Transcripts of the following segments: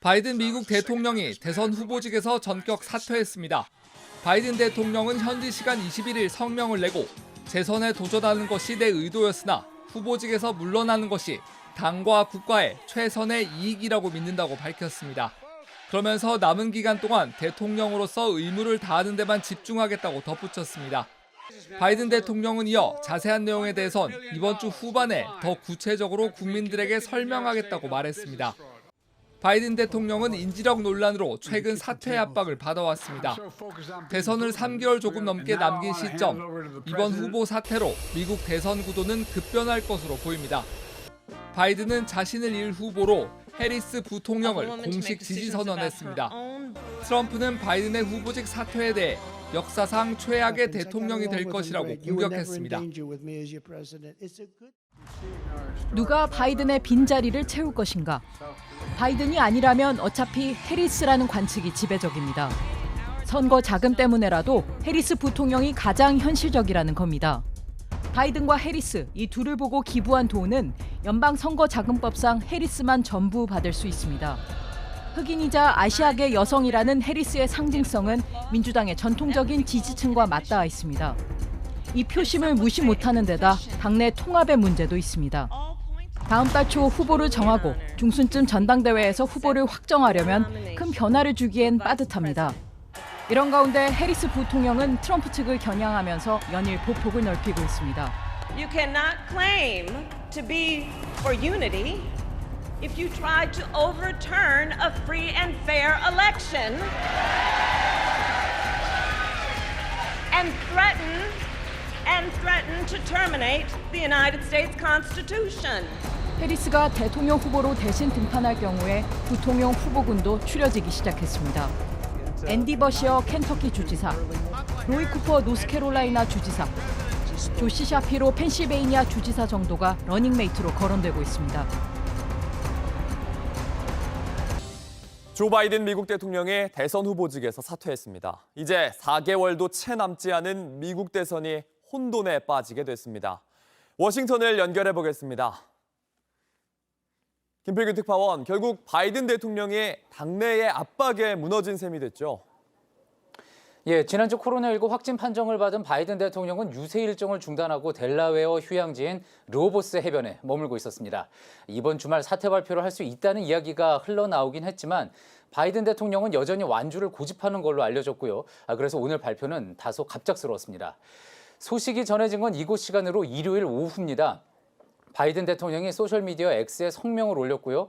바이든 미국 대통령이 대선 후보직에서 전격 사퇴했습니다. 바이든 대통령은 현지 시간 21일 성명을 내고 재선에 도전하는 것이 내 의도였으나 후보직에서 물러나는 것이 당과 국가의 최선의 이익이라고 믿는다고 밝혔습니다. 그러면서 남은 기간 동안 대통령으로서 의무를 다하는 데만 집중하겠다고 덧붙였습니다. 바이든 대통령은 이어 자세한 내용에 대해선 이번 주 후반에 더 구체적으로 국민들에게 설명하겠다고 말했습니다. 바이든 대통령은 인지력 논란으로 최근 사퇴 압박을 받아왔습니다. 대선을 3개월 조금 넘게 남긴 시점, 이번 후보 사퇴로 미국 대선 구도는 급변할 것으로 보입니다. 바이든은 자신을 일 후보로 해리스 부통령을 공식 지지 선언했습니다. 트럼프는 바이든의 후보직 사퇴에 대해 역사상 최악의 대통령이 될 것이라고 공격했습니다. 누가 바이든의 빈자리를 채울 것인가? 바이든이 아니라면 어차피 해리스라는 관측이 지배적입니다. 선거 자금 때문에라도 해리스 부통령이 가장 현실적이라는 겁니다. 바이든과 해리스, 이 둘을 보고 기부한 돈은 연방선거자금법상 해리스만 전부 받을 수 있습니다. 흑인이자 아시아계 여성이라는 해리스의 상징성은 민주당의 전통적인 지지층과 맞닿아 있습니다. 이 표심을 무시 못하는 데다 당내 통합의 문제도 있습니다. 다음 달 초 후보를 정하고 중순쯤 전당대회에서 후보를 확정하려면 큰 변화를 주기엔 빠듯합니다. 이런 가운데 해리스 부통령은 트럼프 측을 겨냥하면서 연일 보폭을 넓히고 있습니다. You cannot claim to be for unity if you try to overturn a free and fair election and threaten to terminate the United States Constitution. 해리스가 대통령 후보로 대신 등판할 경우에 부통령 후보군도 추려지기 시작했습니다. 앤디 버시어 켄터키 주지사, 로이 쿠퍼 노스캐롤라이나 주지사, 조시 샤피로 펜실베이니아 주지사 정도가 러닝메이트로 거론되고 있습니다. 조 바이든 미국 대통령이 대선 후보직에서 사퇴했습니다. 이제 4개월도 채 남지 않은 미국 대선이 혼돈에 빠지게 됐습니다. 워싱턴을 연결해 보겠습니다. 김필규 특파원, 결국 바이든 대통령이 당내의 압박에 무너진 셈이 됐죠. 예, 지난주 코로나19 확진 판정을 받은 바이든 대통령은 유세 일정을 중단하고 델라웨어 휴양지인 르호보스 해변에 머물고 있었습니다. 이번 주말 사퇴 발표를 할 수 있다는 이야기가 흘러나오긴 했지만 바이든 대통령은 여전히 완주를 고집하는 걸로 알려졌고요. 그래서 오늘 발표는 다소 갑작스러웠습니다. 소식이 전해진 건 이곳 시간으로 일요일 오후입니다. 바이든 대통령이 소셜미디어 X에 성명을 올렸고요.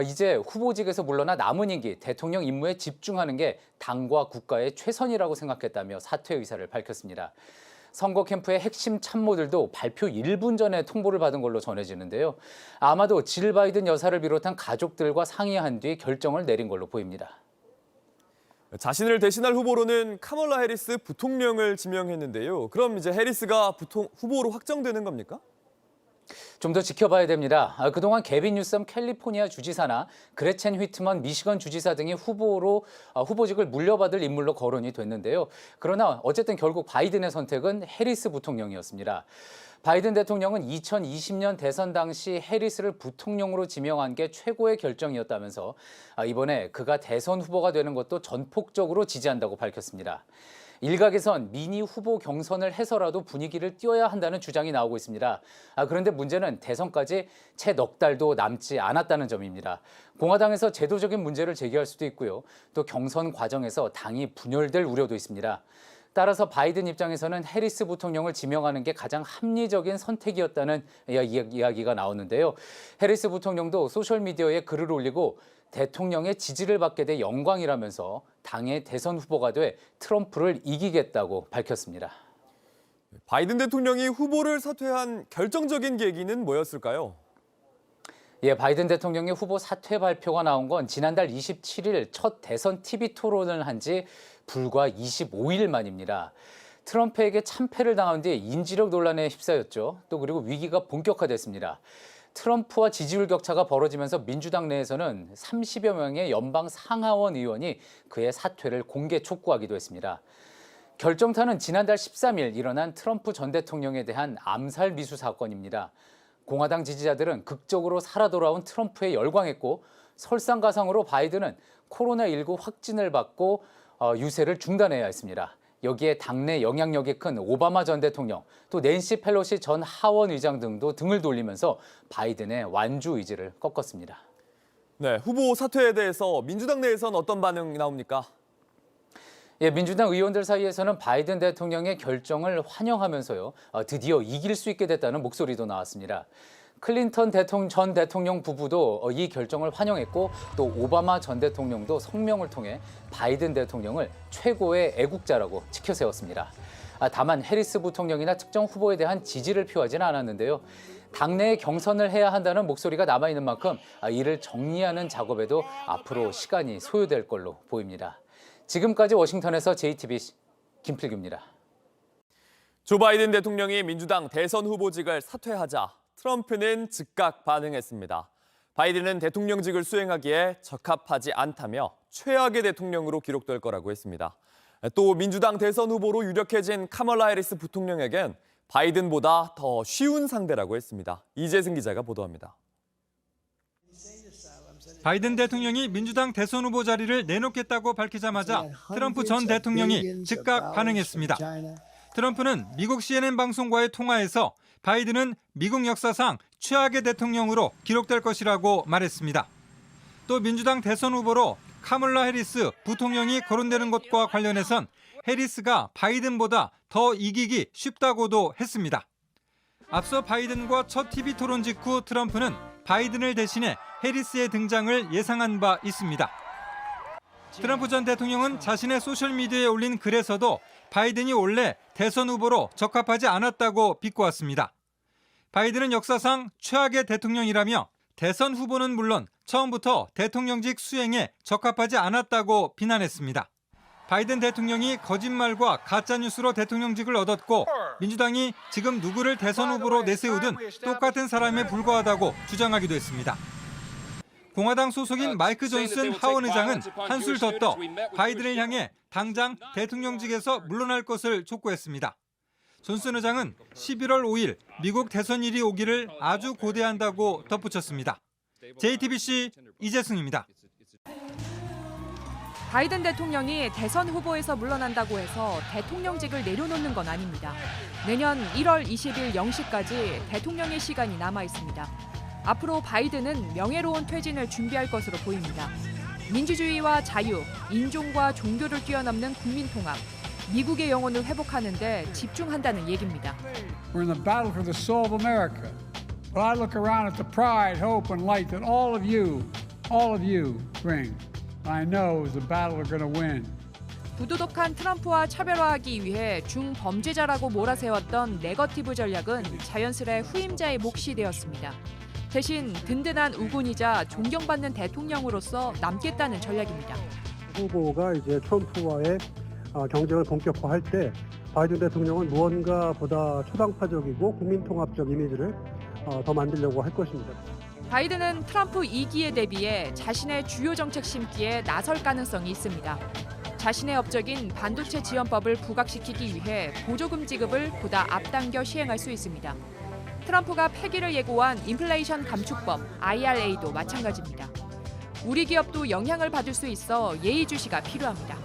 이제 후보직에서 물러나 남은 임기 대통령 임무에 집중하는 게 당과 국가의 최선이라고 생각했다며 사퇴 의사를 밝혔습니다. 선거 캠프의 핵심 참모들도 발표 1분 전에 통보를 받은 걸로 전해지는데요. 아마도 질 바이든 여사를 비롯한 가족들과 상의한 뒤 결정을 내린 걸로 보입니다. 자신을 대신할 후보로는 카멀라 해리스 부통령을 지명했는데요. 그럼 이제 해리스가 후보로 확정되는 겁니까? 좀 더 지켜봐야 됩니다. 그동안 개빈 뉴섬 캘리포니아 주지사나 그레첸 휘트먼 미시건 주지사 등이 후보직을 물려받을 인물로 거론이 됐는데요. 그러나 어쨌든 결국 바이든의 선택은 해리스 부통령이었습니다. 바이든 대통령은 2020년 대선 당시 해리스를 부통령으로 지명한 게 최고의 결정이었다면서 이번에 그가 대선 후보가 되는 것도 전폭적으로 지지한다고 밝혔습니다. 일각에선 미니 후보 경선을 해서라도 분위기를 띄워야 한다는 주장이 나오고 있습니다. 그런데 문제는 대선까지 채 넉 달도 남지 않았다는 점입니다. 공화당에서 제도적인 문제를 제기할 수도 있고요. 또 경선 과정에서 당이 분열될 우려도 있습니다. 따라서 바이든 입장에서는 해리스 부통령을 지명하는 게 가장 합리적인 선택이었다는 이야기가 나오는데요. 해리스 부통령도 소셜미디어에 글을 올리고 대통령의 지지를 받게 돼 영광이라면서 당의 대선 후보가 돼 트럼프를 이기겠다고 밝혔습니다. 바이든 대통령이 후보를 사퇴한 결정적인 계기는 뭐였을까요? 예, 바이든 대통령의 후보 사퇴 발표가 나온 건 지난달 27일 첫 대선 TV 토론을 한 지 불과 25일 만입니다. 트럼프에게 참패를 당한 뒤 인지력 논란에 휩싸였죠. 또 그리고 위기가 본격화됐습니다. 트럼프와 지지율 격차가 벌어지면서 민주당 내에서는 30여 명의 연방 상하원 의원이 그의 사퇴를 공개 촉구하기도 했습니다. 결정타는 지난달 13일 일어난 트럼프 전 대통령에 대한 암살 미수 사건입니다. 공화당 지지자들은 극적으로 살아 돌아온 트럼프에 열광했고 설상가상으로 바이든은 코로나19 확진을 받고 유세를 중단해야 했습니다. 여기에 당내 영향력이 큰 오바마 전 대통령, 또 낸시 펠로시 전 하원 의장 등도 등을 돌리면서 바이든의 완주 의지를 꺾었습니다. 네, 후보 사퇴에 대해서 민주당 내에서는 어떤 반응이 나옵니까? 예, 민주당 의원들 사이에서는 바이든 대통령의 결정을 환영하면서요, 드디어 이길 수 있게 됐다는 목소리도 나왔습니다. 클린턴 전 대통령 부부도 이 결정을 환영했고 또 오바마 전 대통령도 성명을 통해 바이든 대통령을 최고의 애국자라고 치켜세웠습니다. 다만 해리스 부통령이나 특정 후보에 대한 지지를 표하지는 않았는데요. 당내에 경선을 해야 한다는 목소리가 남아있는 만큼 이를 정리하는 작업에도 앞으로 시간이 소요될 걸로 보입니다. 지금까지 워싱턴에서 JTBC 김필규입니다. 조 바이든 대통령이 민주당 대선 후보직을 사퇴하자 트럼프는 즉각 반응했습니다. 바이든은 대통령직을 수행하기에 적합하지 않다며 최악의 대통령으로 기록될 거라고 했습니다. 또 민주당 대선 후보로 유력해진 카멀라 해리스 부통령에겐 바이든보다 더 쉬운 상대라고 했습니다. 이재승 기자가 보도합니다. 바이든 대통령이 민주당 대선 후보 자리를 내놓겠다고 밝히자마자 트럼프 전 대통령이 즉각 반응했습니다. 트럼프는 미국 CNN 방송과의 통화에서 바이든은 미국 역사상 최악의 대통령으로 기록될 것이라고 말했습니다. 또 민주당 대선 후보로 카멀라 해리스 부통령이 거론되는 것과 관련해선 해리스가 바이든보다 더 이기기 쉽다고도 했습니다. 앞서 바이든과 첫 TV 토론 직후 트럼프는 바이든을 대신해 해리스의 등장을 예상한 바 있습니다. 트럼프 전 대통령은 자신의 소셜미디어에 올린 글에서도 바이든이 원래 대선 후보로 적합하지 않았다고 비꼬았습니다. 바이든은 역사상 최악의 대통령이라며 대선 후보는 물론 처음부터 대통령직 수행에 적합하지 않았다고 비난했습니다. 바이든 대통령이 거짓말과 가짜뉴스로 대통령직을 얻었고 민주당이 지금 누구를 대선 후보로 내세우든 똑같은 사람에 불과하다고 주장하기도 했습니다. 공화당 소속인 마이크 존슨 하원 의장은 한술 더 떠 바이든을 향해 당장 대통령직에서 물러날 것을 촉구했습니다. 존슨 의장은 11월 5일 미국 대선일이 오기를 아주 고대한다고 덧붙였습니다. JTBC 이재승입니다. 바이든 대통령이 대선 후보에서 물러난다고 해서 대통령직을 내려놓는 건 아닙니다. 내년 1월 20일 0시까지 대통령의 시간이 남아 있습니다. 앞으로 바이든은 명예로운 퇴진을 준비할 것으로 보입니다. 민주주의와 자유, 인종과 종교를 뛰어넘는 국민통합, 미국의 영혼을 회복하는 데 집중한다는 얘기입니다. We're in the battle for the soul of America. But I look around at the pride, hope, and light that all of you bring. I know the battle we're going to win. 부도덕한 트럼프와 차별화하기 위해 중범죄자라고 몰아세웠던 네거티브 전략은 자연스레 후임자의 몫이 되었습니다. 대신 든든한 우군이자 존경받는 대통령으로서 남겠다는 전략입니다. 후보가 이제 트럼프와의 경쟁을 본격화할 때 바이든 대통령은 무언가 보다 초당파적이고 국민통합적 이미지를 더 만들려고 할 것입니다. 바이든은 트럼프 2기에 대비해 자신의 주요 정책 심기에 나설 가능성이 있습니다. 자신의 업적인 반도체 지원법을 부각시키기 위해 보조금 지급을 보다 앞당겨 시행할 수 있습니다. 트럼프가 폐기를 예고한 인플레이션 감축법 IRA도 마찬가지입니다. 우리 기업도 영향을 받을 수 있어 예의주시가 필요합니다.